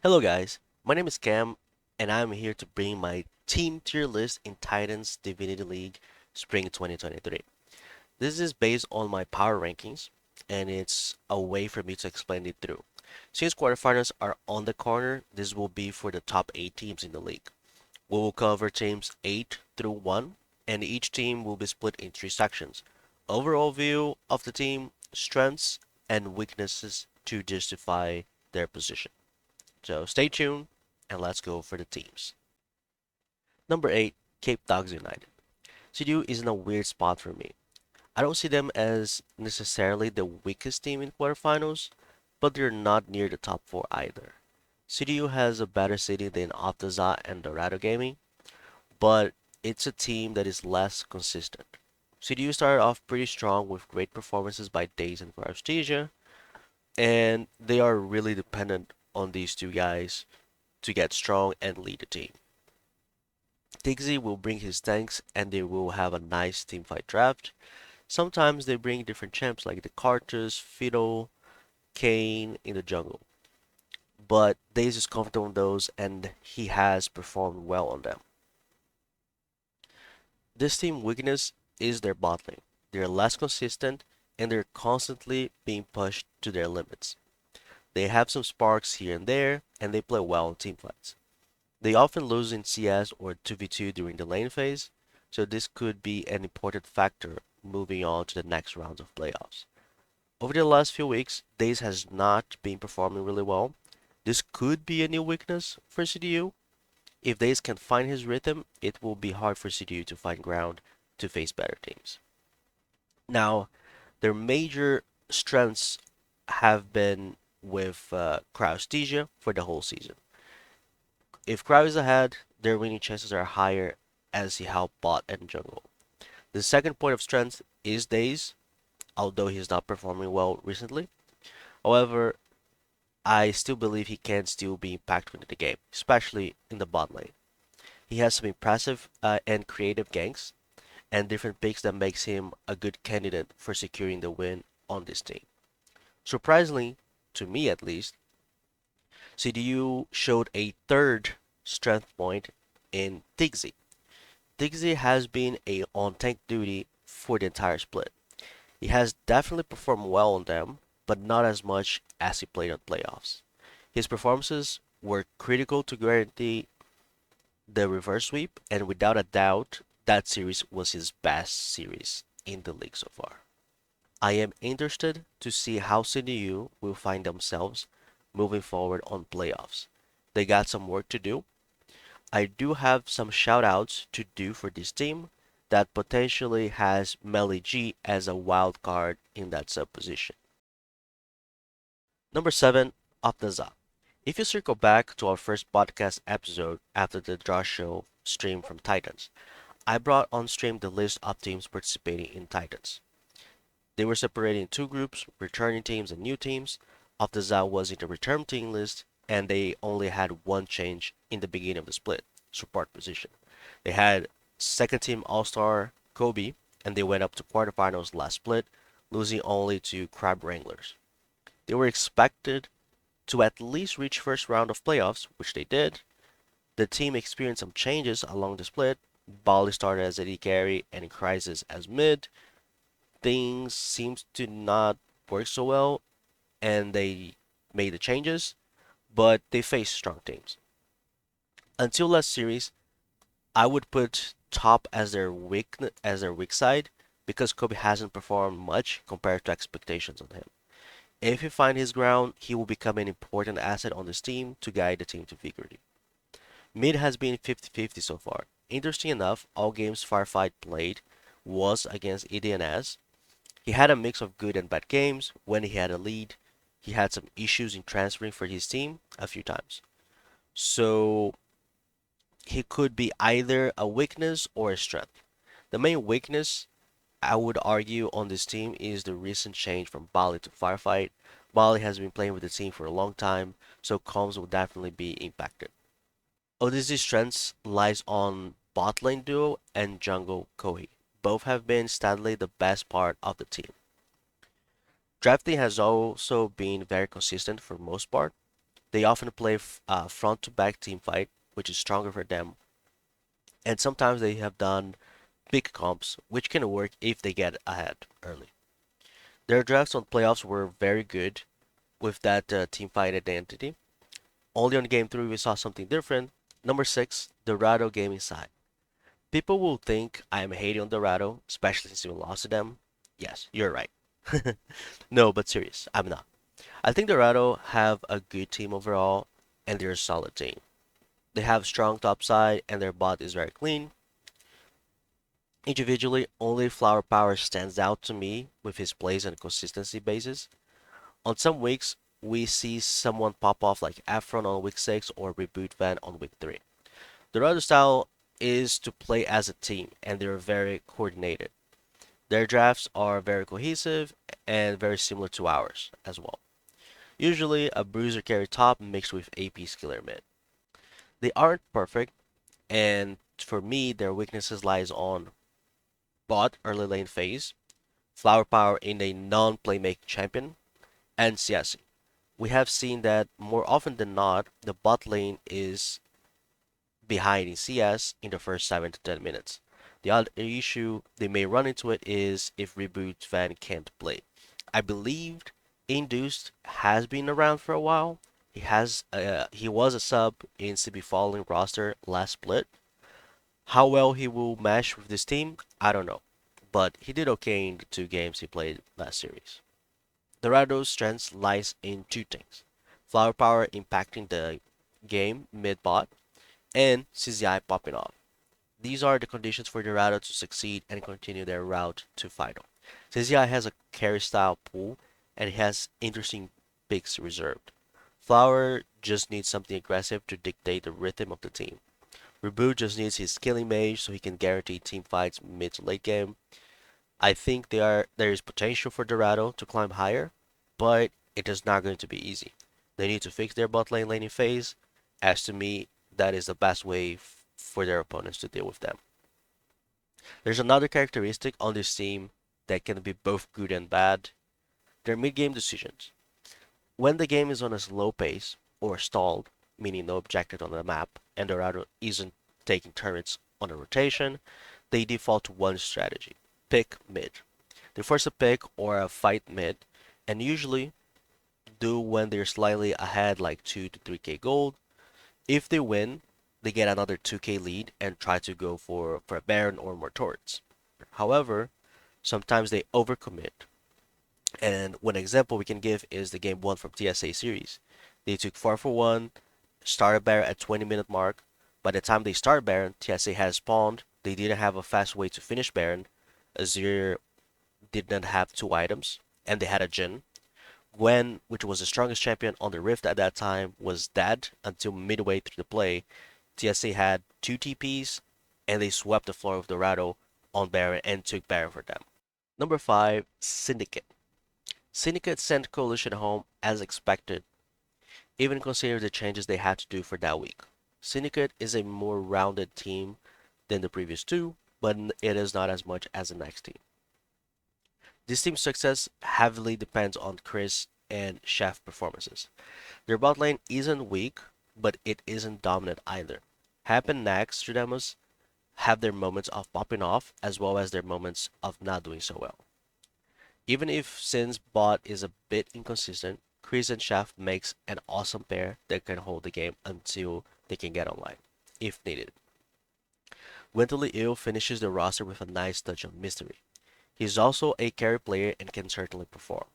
Hello guys, my name is Cam and I'm here to bring my team tier list in Titans Divinity League Spring 2023. This is based on my power rankings and it's a way for me to explain it through. Since quarterfinals are on the corner, this will be for the top 8 teams in the league. We will cover teams 8 through 1 and each team will be split in 3 sections. Overall view of the team, strengths and weaknesses to justify their position. So stay tuned and let's go for the teams. Number 8, Capedogs United. CDU is in a weird spot for me. I don't see them as necessarily the weakest team in quarterfinals, but they're not near the top 4 either. CDU has a better city than Optaza and Dorado Gaming, but it's a team that is less consistent. CDU started off pretty strong with great performances by Days and Prestige, and they are really dependent on these two guys to get strong and lead the team. Diggsy will bring his tanks and they will have a nice teamfight draft. Sometimes they bring different champs like the Cartus, Fiddle, Kane in the jungle. But Daze is confident on those and he has performed well on them. This team weakness is their bot lane. They're less consistent and they're constantly being pushed to their limits. They have some sparks here and there and they play well in teamfights. They often lose in CS or 2v2 during the lane phase, so this could be an important factor moving on to the next rounds of playoffs. Over the last few weeks, Daze has not been performing really well. This could be a new weakness for CDU. If Daze can find his rhythm, it will be hard for CDU to find ground to face better teams. Now, their major strengths have been with Crowstesia for the whole season. If Crow is ahead, their winning chances are higher as he helped bot and jungle. The second point of strength is Daze, although he's not performing well recently. However, I still believe he can still be impactful in the game, especially in the bot lane. He has some impressive and creative ganks and different picks that makes him a good candidate for securing the win on this team. Surprisingly, to me at least, CDU showed a third strength point in Diggsy. Diggsy has been on tank duty for the entire split. He has definitely performed well on them, but not as much as he played on playoffs. His performances were critical to guarantee the reverse sweep, and without a doubt, that series was his best series in the league so far. I am interested to see how CDU will find themselves moving forward on playoffs. They got some work to do. I do have some shout outs to do for this team that potentially has Melly G as a wild card in that sub position. Number 7, Optaza. If you circle back to our first podcast episode after the draw show stream from Titans, I brought on stream the list of teams participating in Titans. They were separated in two groups, returning teams and new teams. Optaza was in the return team list, and they only had one change in the beginning of the split, support position. They had second team All-Star Kobe, and they went up to quarterfinals last split, losing only to Crab Wranglers. They were expected to at least reach first round of playoffs, which they did. The team experienced some changes along the split. Bali started as AD carry and Crisis as mid. Things seems to not work so well, and they made the changes, but they faced strong teams. Until last series, I would put top as their weak side because Kobe hasn't performed much compared to expectations on him. If he finds his ground, he will become an important asset on this team to guide the team to victory. Mid has been 50-50 so far. Interesting enough, all games Firefight played was against EDNS. He had a mix of good and bad games. When he had a lead, he had some issues in transferring for his team a few times. So he could be either a weakness or a strength. The main weakness I would argue on this team is the recent change from Bali to Firefight. Bali has been playing with the team for a long time, so comms will definitely be impacted. Odyssey's strengths lies on bot lane duo and jungle Kohi. Both have been steadily the best part of the team. Drafting has also been very consistent for most part. They often play front to back team fight, which is stronger for them, and sometimes they have done big comps, which can work if they get ahead early. Their drafts on playoffs were very good with that team fight identity. Only on game 3 we saw something different. Number 6, Dorado Gaming Psi. People will think I am hating on Dorado, especially since we lost to them. Yes, you're right. No, but serious, I'm not. I think Dorado have a good team overall, and they're a solid team. They have strong top side, and their bot is very clean. Individually, only Flower Power stands out to me with his plays and consistency basis. On some weeks, we see someone pop off like Afron on week 6 or Reboot Van on week 3. Dorado style is to play as a team, and they're very coordinated. Their drafts are very cohesive and very similar to ours as well. Usually a bruiser carry top mixed with AP skiller mid. They aren't perfect, and for me, their weaknesses lies on bot early lane phase, flower power in a non-playmaking champion, and CS. We have seen that more often than not, the bot lane is behind in CS in the first 7 to 10 minutes. The other issue they may run into it is if Reboot Van can't play. I believed Induced has been around for a while. He was a sub in CB Falling roster last split. How well he will mesh with this team, I don't know. But he did okay in the 2 games he played last series. Dorado's strength lies in 2 things. Flower power impacting the game mid-bot and CZI popping off. These are the conditions for Dorado to succeed and continue their route to final. CZI has a carry style pool and has interesting picks reserved. Flower just needs something aggressive to dictate the rhythm of the team. Reboot just needs his killing mage so he can guarantee team fights mid to late game. I think there is potential for Dorado to climb higher, but it is not going to be easy. They need to fix their bot lane laning phase. As to me, that is the best way for their opponents to deal with them. There's another characteristic on this team that can be both good and bad. Their mid-game decisions. When the game is on a slow pace or stalled, meaning no objective on the map, and Dorado isn't taking turrets on a rotation, they default to one strategy: pick mid. They force a pick or a fight mid, and usually do when they're slightly ahead, like 2 to 3k gold. If they win, they get another 2k lead and try to go for a Baron or more turrets. However, sometimes they overcommit. And one example we can give is the game 1 from TSA series. They took 4 for 1, started Baron at 20-minute mark. By the time they start Baron, TSA has spawned. They didn't have a fast way to finish Baron. Azir did not have 2 items, and they had a Jhin. Gwen, which was the strongest champion on the Rift at that time, was dead until midway through the play. TSA had 2 TPs, and they swept the floor with Dorado on Baron and took Baron for them. Number 5, Syndicate. Syndicate sent Coalition home as expected, even considering the changes they had to do for that week. Syndicate is a more rounded team than the previous 2, but it is not as much as the next team. This team's success heavily depends on Chris and Chef performances. Their bot lane isn't weak, but it isn't dominant either. Hap and Nax Stradamus have their moments of popping off as well as their moments of not doing so well. Even if Sin's bot is a bit inconsistent, Chris and Chef makes an awesome pair that can hold the game until they can get online, if needed. Wintally Ill finishes the roster with a nice touch of mystery. He's also a carry player and can certainly perform.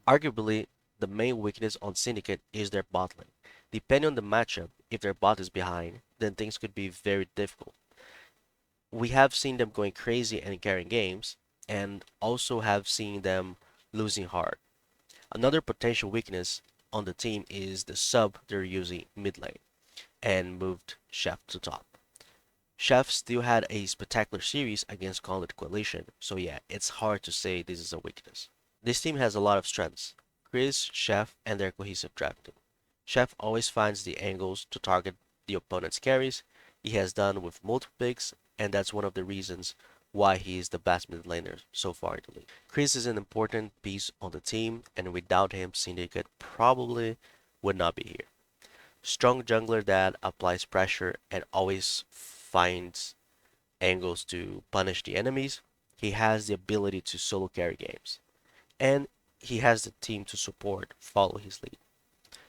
Arguably, the main weakness on Syndicate is their bot lane. Depending on the matchup, if their bot is behind, then things could be very difficult. We have seen them going crazy and carrying games, and also have seen them losing hard. Another potential weakness on the team is the sub they're using mid lane, and moved Chef to top. Chef still had a spectacular series against Conduit Coalition, so yeah, it's hard to say this is a weakness. This team has a lot of strengths: Chris, Chef, and their cohesive drafting. Chef always finds the angles to target the opponent's carries. He has done with multiple picks, and that's one of the reasons why he is the best mid laner so far in the league. Chris is an important piece on the team, and without him, Syndicate probably would not be here. Strong jungler that applies pressure and always finds angles to punish the enemies. He has the ability to solo carry games, and he has the team to support follow his lead.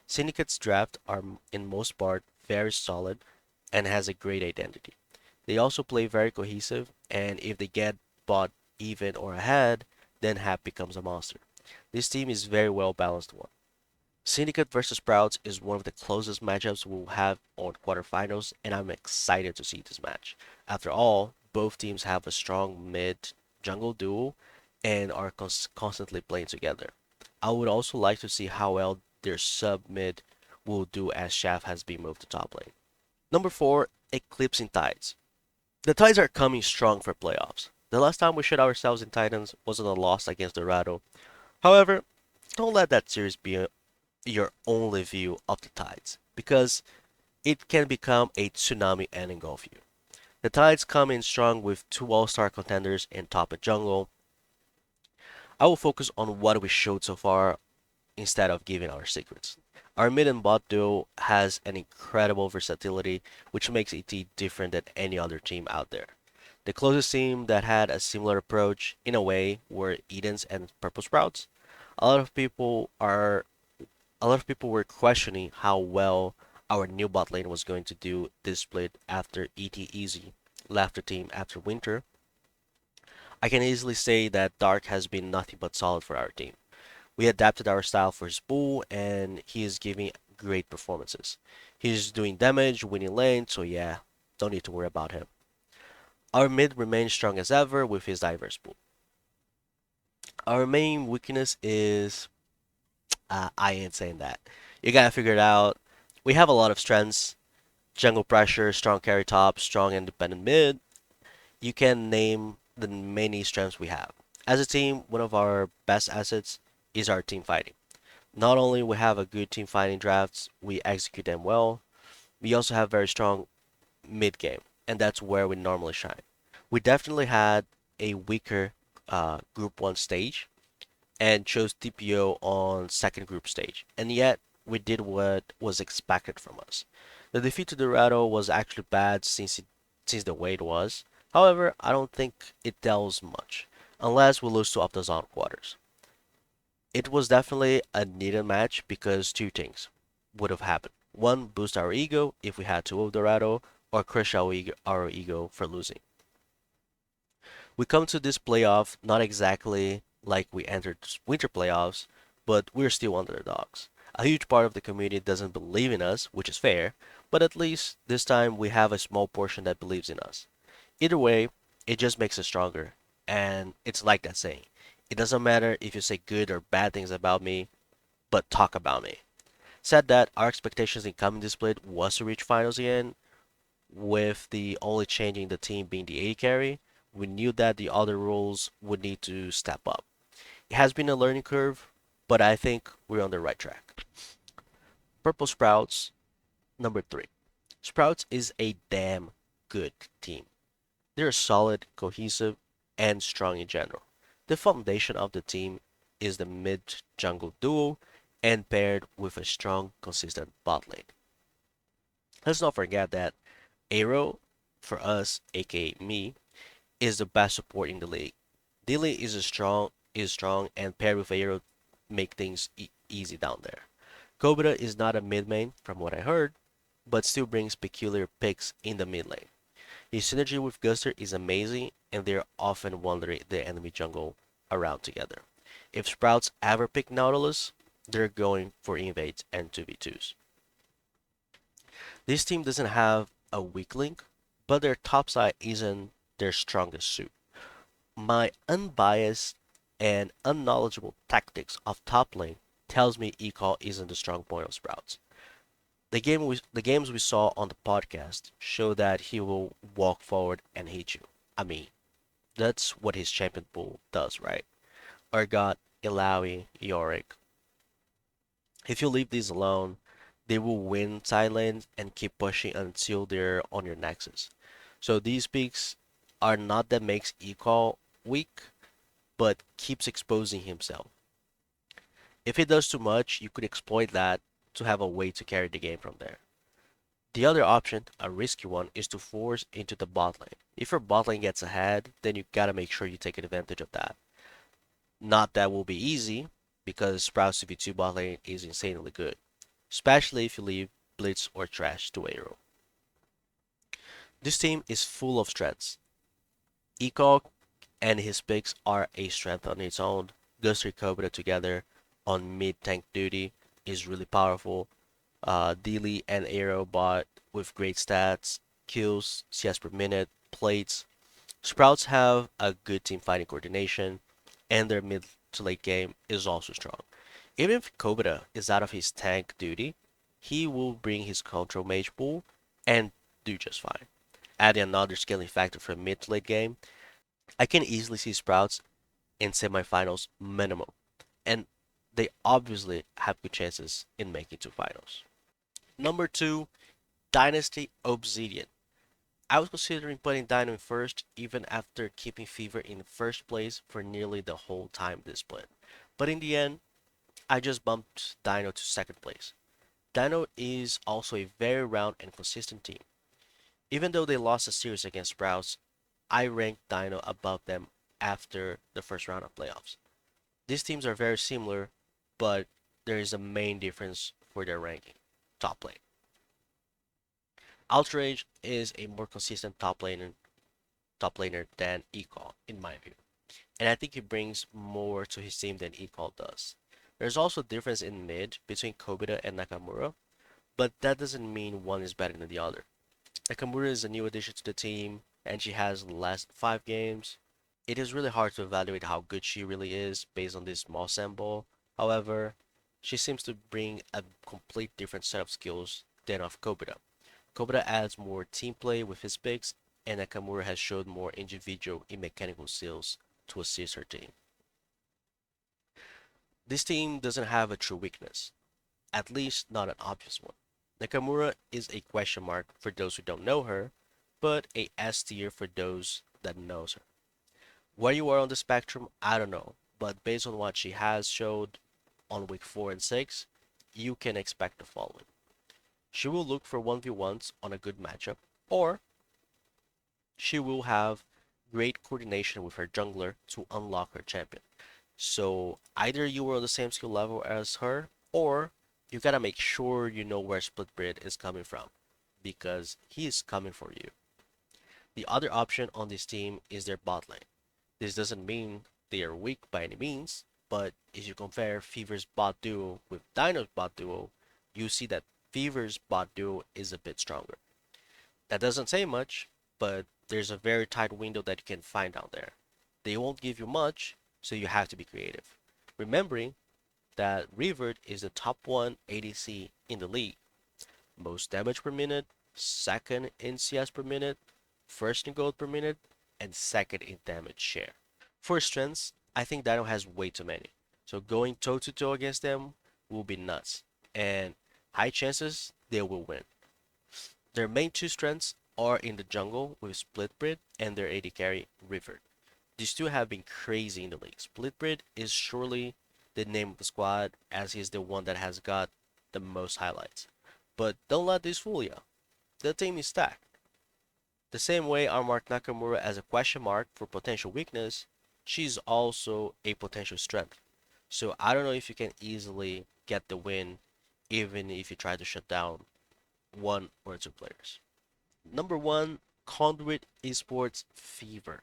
Syndicate's draft are in most part very solid and has a great identity. They also play very cohesive, and if they get bought even or ahead, then Hap becomes a monster. This team is very well balanced one. Syndicate versus Sprouts is one of the closest matchups we'll have on quarterfinals, and I'm excited to see this match. After all, both teams have a strong mid jungle duo and are constantly playing together. I would also like to see how well their sub mid will do as Shaft has been moved to top lane. Number 4, Eclipsing Tides. The Tides are coming strong for playoffs. The last time we showed ourselves in Titans was on a loss against Dorado. However, don't let that series be your only view of the Tides, because it can become a tsunami and engulf you. The Tides come in strong with two all-star contenders in top and jungle. I will focus on what we showed so far instead of giving our secrets. Our mid and bot duo has an incredible versatility, which makes it different than any other team out there. The closest team that had a similar approach, in a way, were Edens and Purple Sprouts. A lot of people are a lot of people were questioning how well our new bot lane was going to do this split after ET Easy left the team after winter. I can easily say that Dark has been nothing but solid for our team. We adapted our style for his bull, and he is giving great performances. He's doing damage, winning lane, so yeah, don't need to worry about him. Our mid remains strong as ever with his diverse bull. Our main weakness is I ain't saying that. You gotta figure it out. We have a lot of strengths: jungle pressure, strong carry top, strong independent mid. You can name the many strengths we have. As a team, one of our best assets is our team fighting. Not only we have a good team fighting drafts, we execute them well. We also have very strong mid game, and that's where we normally shine. We definitely had a weaker Group 1 stage and chose TPO on second group stage, and yet we did what was expected from us. The defeat to Dorado was actually bad since the way it was. However, I don't think it tells much, unless we lose to Optazon quarters. It was definitely a needed match because two things would have happened. One, boost our ego if we had two of Dorado, or crush our ego for losing. We come to this playoff not exactly like we entered winter playoffs, but we're still underdogs. A huge part of the community doesn't believe in us, which is fair, but at least this time we have a small portion that believes in us. Either way, it just makes us stronger, and it's like that saying. It doesn't matter if you say good or bad things about me, but talk about me. Said that, our expectations in coming this split was to reach finals again, with the only changing the team being the AD carry. We knew that the other roles would need to step up. It has been a learning curve, but I think we're on the right track. Purple Sprouts, number 3. Sprouts is a damn good team. They're solid, cohesive, and strong in general. The foundation of the team is the mid jungle duo and paired with a strong, consistent bot lane. Let's not forget that Aero, for us, aka me, is the best support in the league. Dilly is strong and paired with Aero make things easy down there. Kobita is not a mid main from what I heard, but still brings peculiar picks in the mid lane. His synergy with Guster is amazing, and they're often wandering the enemy jungle around together. If Sprouts ever pick Nautilus, they're going for invades and 2v2s. This team doesn't have a weak link, but their top side isn't their strongest suit. My unbiased and unknowledgeable tactics of top lane tells me eCall isn't the strong point of Sprouts. The games we saw on the podcast show that he will walk forward and hit you. I mean, that's what his champion pool does, right? Urgot, Ilaoi, Yorick. If you leave these alone, they will win side lanes and keep pushing until they're on your nexus. So these picks are not that makes eCall weak, but keeps exposing himself. If he does too much, you could exploit that to have a way to carry the game from there. The other option, a risky one, is to force into the bot lane. If your bot lane gets ahead, then you gotta make sure you take advantage of that. Not that will be easy, because Sprout's CP2 bot lane is insanely good, especially if you leave Blitz or Trash to Aero. This team is full of strengths. Ecog and his picks are a strength on its own. Guster Cobra together on mid tank duty is really powerful. Dealy and Aero bot with great stats, kills, CS per minute, plates. Sprouts have a good team fighting coordination, and their mid to late game is also strong. Even if Kobita is out of his tank duty, he will bring his control mage pool and do just fine. Adding another scaling factor for mid to late game, I can easily see Sprouts in semifinals minimum, and they obviously have good chances in making to finals. Number two, Dynasty Obsidian. I was considering putting Dino in first, even after keeping Fever in first place for nearly the whole time this split. But in the end, I just bumped Dino to second place. Dino is also a very round and consistent team. Even though they lost a series against Sprouts, I ranked Dino above them after the first round of playoffs. These teams are very similar, but there is a main difference for their ranking. Top lane. Outrage is a more consistent top laner than Ecall, in my view. And I think he brings more to his team than Ecall does. There's also a difference in mid between Kobita and Nakamura, but that doesn't mean one is better than the other. Nakamura is a new addition to the team, and she has last 5 games. It is really hard to evaluate how good she really is based on this small sample. However, she seems to bring a complete different set of skills than of Kobita. Kobita adds more team play with his picks, and Nakamura has showed more individual and mechanical skills to assist her team. This team doesn't have a true weakness, at least not an obvious one. Nakamura is a question mark for those who don't know her, but a S tier for those that knows her. Where you are on the spectrum, I don't know, but based on what she has showed on week 4 and 6, you can expect the following. She will look for 1v1s on a good matchup, or she will have great coordination with her jungler to unlock her champion. So either you are on the same skill level as her, or you gotta make sure you know where Splitbreed is coming from, because he is coming for you. The other option on this team is their bot lane. This doesn't mean they are weak by any means, but if you compare Fever's bot duo with Dino's bot duo, you see that Fever's bot duo is a bit stronger. That doesn't say much, but there's a very tight window that you can find out there. They won't give you much, so you have to be creative. Remembering that Revert is the top 1 ADC in the league. Most damage per minute, second in CS per minute, first in gold per minute, and second in damage share. For strengths, I think Dino has way too many. So going toe to toe against them will be nuts. And high chances they will win. Their main two strengths are in the jungle with Splitbreed and their AD carry River. These two have been crazy in the league. Splitbreed is surely the name of the squad as he's the one that has got the most highlights. But don't let this fool you. The team is stacked. The same way I mark Nakamura as a question mark for potential weakness, she's also a potential strength. So I don't know if you can easily get the win even if you try to shut down one or two players. Number one, Conduit Esports Fever.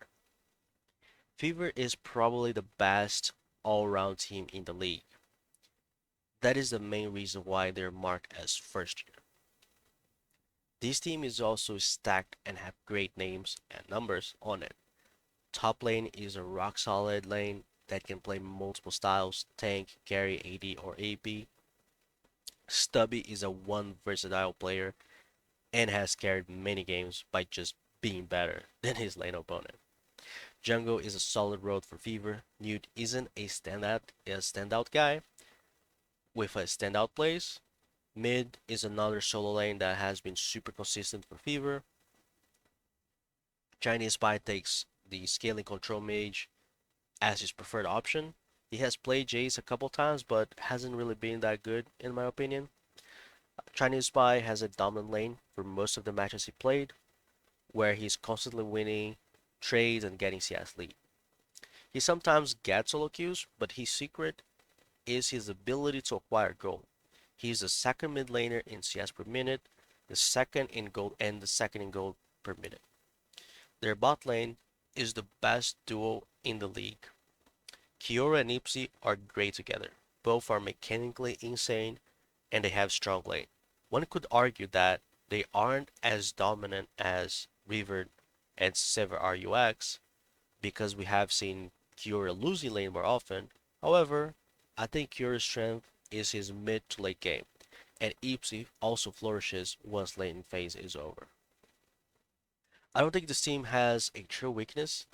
Fever is probably the best all-round team in the league. That is the main reason why they're marked as first year. This team is also stacked and have great names and numbers on it. Top lane is a rock solid lane that can play multiple styles, tank, carry, AD, or AP. Stubby is a one versatile player and has carried many games by just being better than his lane opponent. Jungle is a solid road for Fever. Newt isn't a standout guy with a standout plays. Mid is another solo lane that has been super consistent for Fever. Chinese Spy takes the scaling control mage as his preferred option. He has played Jace a couple times, but hasn't really been that good in my opinion. Chinese Spy has a dominant lane for most of the matches he played, where he's constantly winning trades and getting CS lead. He sometimes gets solo queues, but his secret is his ability to acquire gold. He's the second mid laner in CS per minute, the second in gold, and the second in gold per minute. Their bot lane is the best duo in the league. Kiora and Ipsy are great together. Both are mechanically insane and they have strong lane. One could argue that they aren't as dominant as River and Sever RUX because we have seen Kiora losing lane more often. However, I think Kiora's strength is his mid to late game, and Ipsy also flourishes once lane phase is over. I don't think this team has a true weakness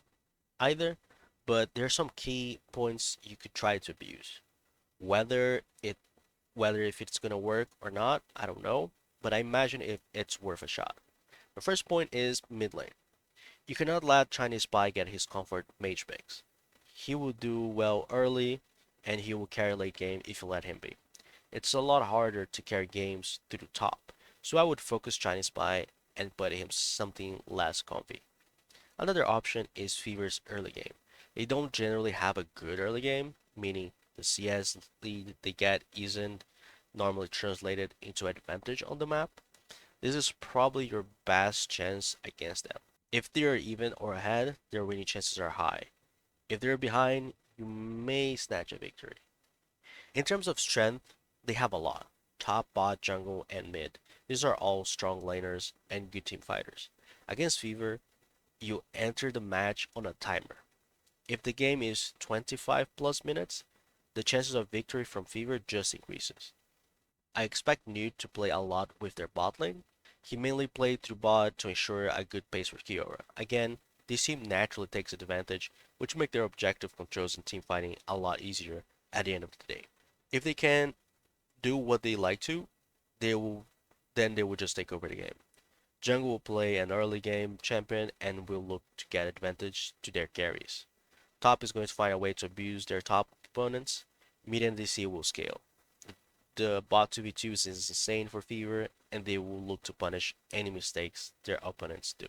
either, but there are some key points you could try to abuse. Whether it whether if it's gonna work or not, I don't know, but I imagine if it's worth a shot. The first point is mid lane. You cannot let Chinese Spy get his comfort mage picks. He will do well early, and he will carry late game if you let him be. It's a lot harder to carry games to the top, so I would focus Chinese Spy and put him something less comfy. Another option is Fever's early game. They don't generally have a good early game, meaning the CS lead they get isn't normally translated into advantage on the map. This is probably your best chance against them. If they are even or ahead, their winning chances are high. If they're behind, you may snatch a victory. In terms of strength, they have a lot. Top, bot, jungle, and mid. These are all strong laners and good team fighters. Against Fever, you enter the match on a timer. If the game is 25 plus minutes, the chances of victory from Fever just increases. I expect Nude to play a lot with their bot lane. He mainly played through bot to ensure a good pace for Kiora. Again, this team naturally takes advantage, which make their objective controls and team fighting a lot easier at the end of the day. If they can do what they like to, they will then they will just take over the game. Jungle will play an early game champion and will look to get advantage to their carries. Top is going to find a way to abuse their top opponents. Mid and DC will scale. The bot 2v2 is insane for Fever, and they will look to punish any mistakes their opponents do.